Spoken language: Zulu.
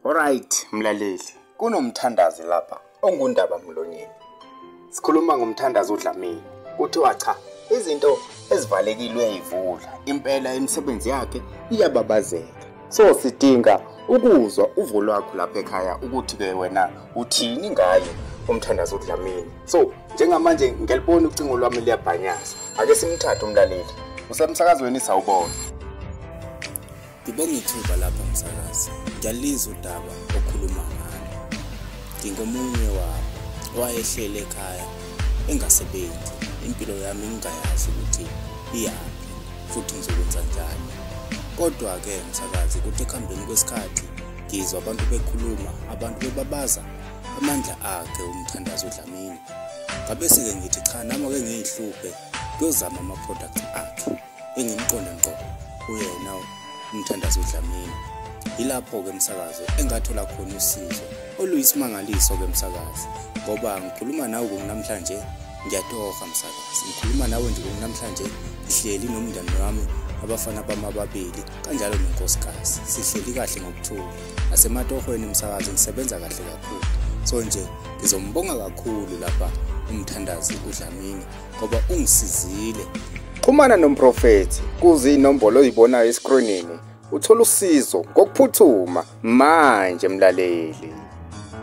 Alright mlaleli, kunomthandazi lapha ongundaba mlonyeni. Sikhuluma ngomthandazi uDlamini. Kuthiwa cha, izinto ezivalekile uyayivula. Impela imisebenzi yakhe iyababazeka. So sidinga ukuzwa uvo lwakho lapha ekhaya ukuthi ke wena uthini ngayo umthandazi uDlamini. So njengamanje ngiyalibona ucingo lwami liyabhanyaza. Ake simthathe umlaleli. Usemsakazweni sawubona. Ngibonga ithuba lapha msakazi. Ngiyalizwa udaba okhuluma ngalo. Ngingomunye wabo owayehlele ekhaya engasebenzi. Impilo yami ngingayazi ukuthi iyaphi futhi ngizokwenza njani. Kodwa ke msakazi kuthi ekuhambeni kwesikhathi ngizwa abantu bekhuluma, abantu bebabaza amandla akhe umthandazi uDlamini. Ngabe sike ngithi cha nami ake ngiyihluphe ngiyozama ama-products akhe engimqonda ngqo uyena umthandazi uDlamini. Yilapho ke msakazi engathola khona usizo oluyisimangaliso ke msakazi, ngoba ngikhuluma nawe namhlanje ngiyatoha msakazi. Ngikhuluma nawe nje namhlanje sihleli nomndeni wami, abafana bami ababili kanjalo nenkosikazi. Sihleli kahle ngokuthula. Asematohweni msakazi ngisebenza kahle kakhulu. So nje ngizombonga kakhulu lapha umthandazi uDlamini ngoba ungisizile. Xhumana nomprofeti kuzinombolo oyibonayo esikronini. Uthola usizo ngokuphuthuma manje mlaleli.